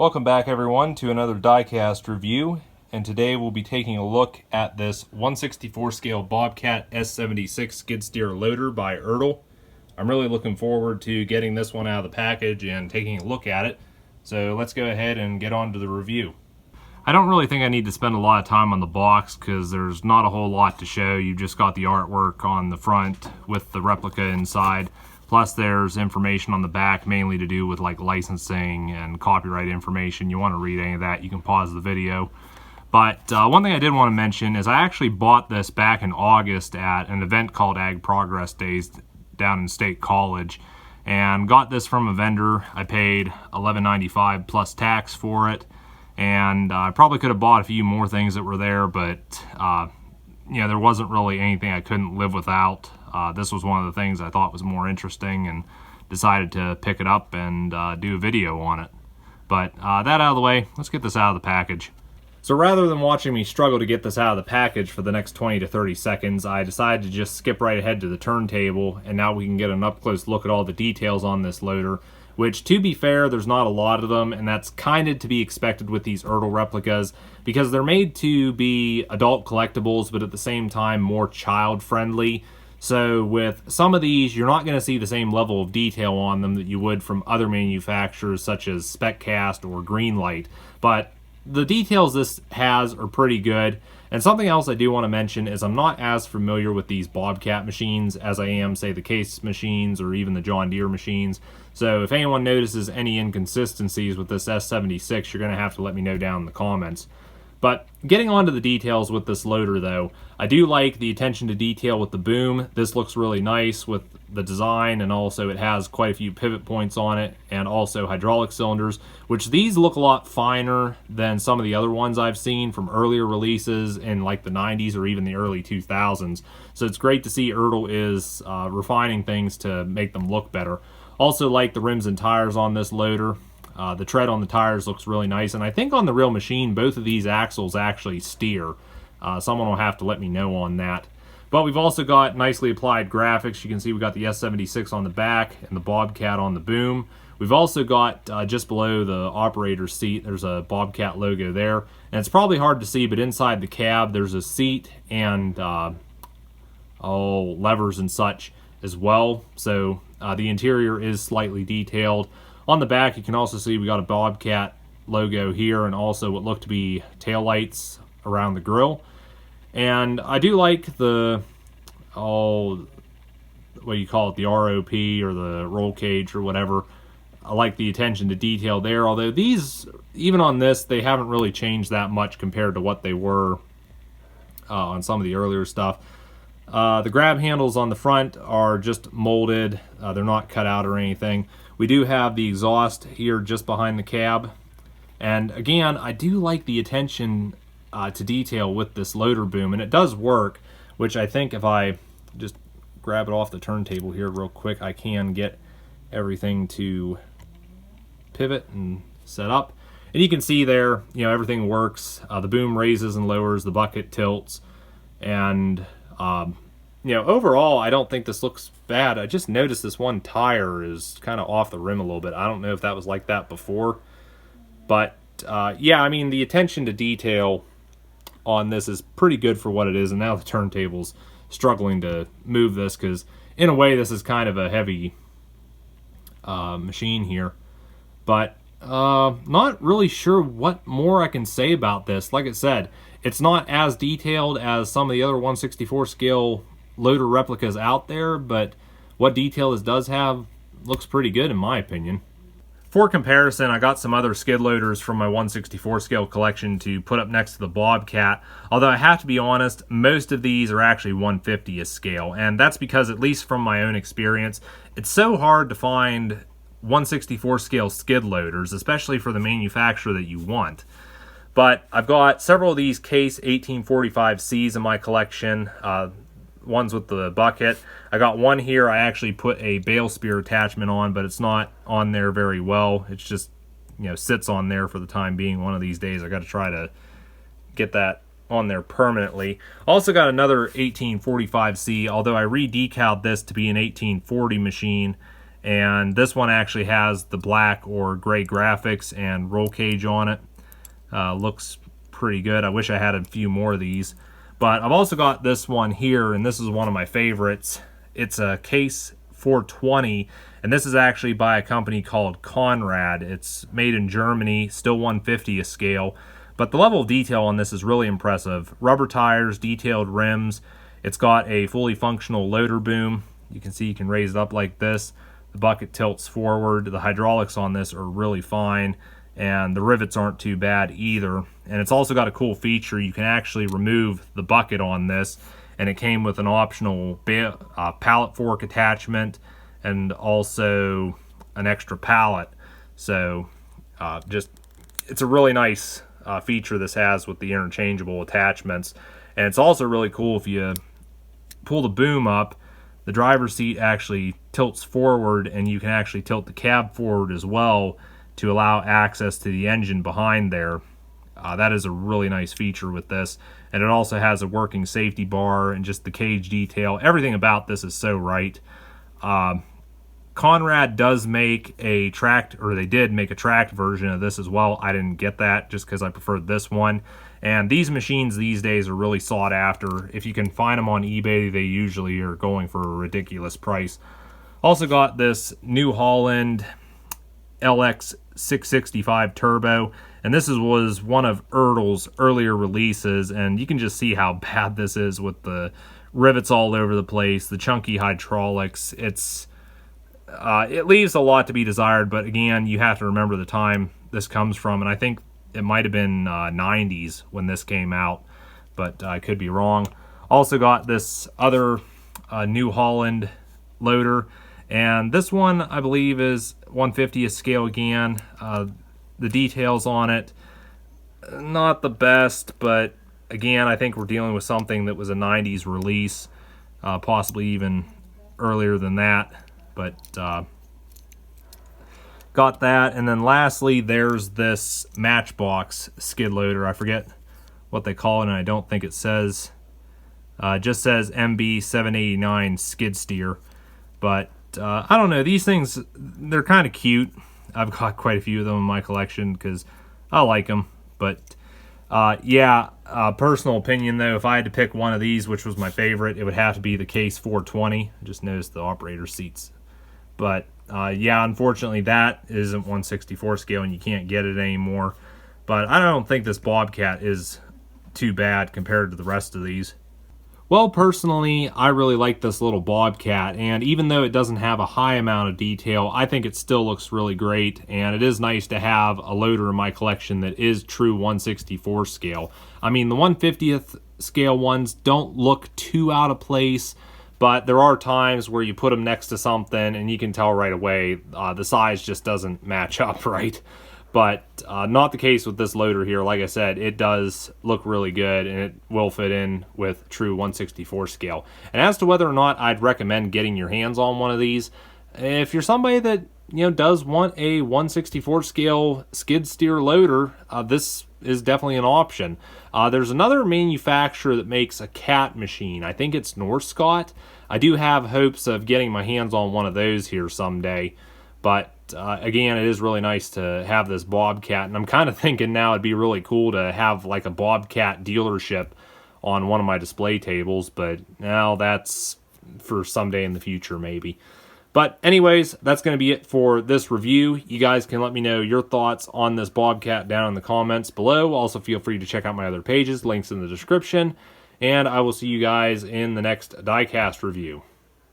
Welcome back everyone to another diecast review, and today we'll be taking a look at this 1/64 scale Bobcat S76 skid steer loader by ERTL. I'm really looking forward to getting this one out of the package and taking a look at it, so let's go ahead and get on to the review. I don't really think I need to spend a lot of time on the box because there's not a whole lot to show. You just got the artwork on the front with the replica inside. Plus there's information on the back mainly to do with like licensing and copyright information. You want to read any of that, you can pause the video. But one thing I did want to mention is I actually bought this back in August at an event called Ag Progress Days down in State College, and got this from a vendor. I paid $11.95 plus tax for it, and I probably could have bought a few more things that were there, but you know, there wasn't really anything I couldn't live without. This was one of the things I thought was more interesting and decided to pick it up and do a video on it. But that out of the way, let's get this out of the package. So rather than watching me struggle to get this out of the package for the next 20 to 30 seconds, I decided to just skip right ahead to the turntable, and now we can get an up-close look at all the details on this loader, which, to be fair, there's not a lot of them, and that's kind of to be expected with these ERTL replicas, because they're made to be adult collectibles, but at the same time more child-friendly. So with some of these, you're not going to see the same level of detail on them that you would from other manufacturers such as SpecCast or Greenlight, but the details this has are pretty good. And something else I do want to mention is I'm not as familiar with these Bobcat machines as I am, say, the Case machines or even the John Deere machines. So if anyone notices any inconsistencies with this S76, you're going to have to let me know down in the comments. But getting on to the details with this loader though, I do like the attention to detail with the boom. This looks really nice with the design, and also it has quite a few pivot points on it, and also hydraulic cylinders, which these look a lot finer than some of the other ones I've seen from earlier releases in like the 90s or even the early 2000s. So it's great to see ERTL is refining things to make them look better. Also like the rims and tires on this loader. The tread on the tires looks really nice, and I think on the real machine both of these axles actually steer. Someone will have to let me know on that. But we've also got nicely applied graphics. You can see we got the S76 on the back and the Bobcat on the boom. We've also got just below the operator's seat, there's a Bobcat logo there, and it's probably hard to see, but inside the cab there's a seat and levers and such as well. So the interior is slightly detailed. On the back, you can also see we got a Bobcat logo here, and also what look to be taillights around the grill. And I do like the, what do you call it, the ROP or the roll cage or whatever. I like the attention to detail there, although these, even on this, they haven't really changed that much compared to what they were on some of the earlier stuff. The grab handles on the front are just molded. They're not cut out or anything. We do have the exhaust here just behind the cab. And again, I do like the attention to detail with this loader boom, and it does work, which I think if I just grab it off the turntable here real quick, I can get everything to pivot and set up. And you can see there, you know, everything works. The boom raises and lowers, the bucket tilts, and you know, overall, I don't think this looks bad. I just noticed this one tire is kind of off the rim a little bit. I don't know if that was like that before. But, yeah, I mean, the attention to detail on this is pretty good for what it is. And now the turntable's struggling to move this because, in a way, this is kind of a heavy machine here. But not really sure what more I can say about this. Like I said, it's not as detailed as some of the other 1/64 scale loader replicas out there, but what detail this does have looks pretty good in my opinion. For comparison, I got some other skid loaders from my 1/64 scale collection to put up next to the Bobcat, although I have to be honest, most of these are actually 1/50th scale, and that's because, at least from my own experience, it's so hard to find 1/64 scale skid loaders, especially for the manufacturer that you want. But I've got several of these Case 1845Cs in my collection, ones with the bucket. I got one here I actually put a bale spear attachment on, but it's not on there very well. It's just, you know, sits on there for the time being. One of these days I got to try to get that on there permanently. Also got another 1845C, although I re-decaled this to be an 1840 machine, And this one actually has the black or gray graphics and roll cage on it. Looks pretty good. I wish I had a few more of these. But I've also got this one here, and this is one of my favorites. It's a Case 420, and this is actually by a company called Conrad. It's made in Germany, still 1/50th scale. But the level of detail on this is really impressive. Rubber tires, detailed rims. It's got a fully functional loader boom. You can see you can raise it up like this. The bucket tilts forward. The hydraulics on this are really fine, and the rivets aren't too bad either. And it's also got a cool feature. You can actually remove the bucket on this, and it came with an optional pallet fork attachment and also an extra pallet. So it's a really nice feature this has with the interchangeable attachments. And it's also really cool if you pull the boom up, the driver's seat actually tilts forward, and you can actually tilt the cab forward as well to allow access to the engine behind there. That is a really nice feature with this. And it also has a working safety bar and just the cage detail. Everything about this is so right. Conrad does make a tracked, or they did make a tracked version of this as well. I didn't get that just because I preferred this one. And these machines these days are really sought after. If you can find them on eBay, they usually are going for a ridiculous price. Also got this New Holland LX 665 Turbo, and this was one of ERTL's earlier releases, and you can just see how bad this is with the rivets all over the place, the chunky hydraulics. It leaves a lot to be desired, but again, you have to remember the time this comes from, and I think it might have been 90s when this came out, but I could be wrong. Also got this other New Holland loader, and this one I believe is 1/50th scale again. The details on it, not the best, but again, I think we're dealing with something that was a 90s release, possibly even earlier than that, but got that. And then lastly, there's this Matchbox skid loader. I forget what they call it, and I don't think it says, it just says MB 789 skid steer. But I don't know, these things, they're kind of cute. I've got quite a few of them in my collection because I like them. But personal opinion though, if I had to pick one of these, which was my favorite, it would have to be the Case 420. I just noticed the operator seats. But unfortunately that isn't 1/64 scale and you can't get it anymore. But I don't think this Bobcat is too bad compared to the rest of these. Well, personally, I really like this little Bobcat, and even though it doesn't have a high amount of detail, I think it still looks really great, and it is nice to have a loader in my collection that is true 1/64 scale. I mean, the 1/50th scale ones don't look too out of place, but there are times where you put them next to something and you can tell right away the size just doesn't match up right. But not the case with this loader here. Like I said, it does look really good, and it will fit in with true 1/64 scale. And as to whether or not I'd recommend getting your hands on one of these, if you're somebody that does want a 1/64 scale skid steer loader, this is definitely an option. There's another manufacturer that makes a cat machine. I think it's Norscott. I do have hopes of getting my hands on one of those here someday. But again, it is really nice to have this Bobcat, and I'm kind of thinking now it'd be really cool to have like a Bobcat dealership on one of my display tables, but now that's for someday in the future maybe. But anyways, that's going to be it for this review. You guys can let me know your thoughts on this Bobcat down in the comments below. Also, feel free to check out my other pages, links in the description, and I will see you guys in the next diecast review.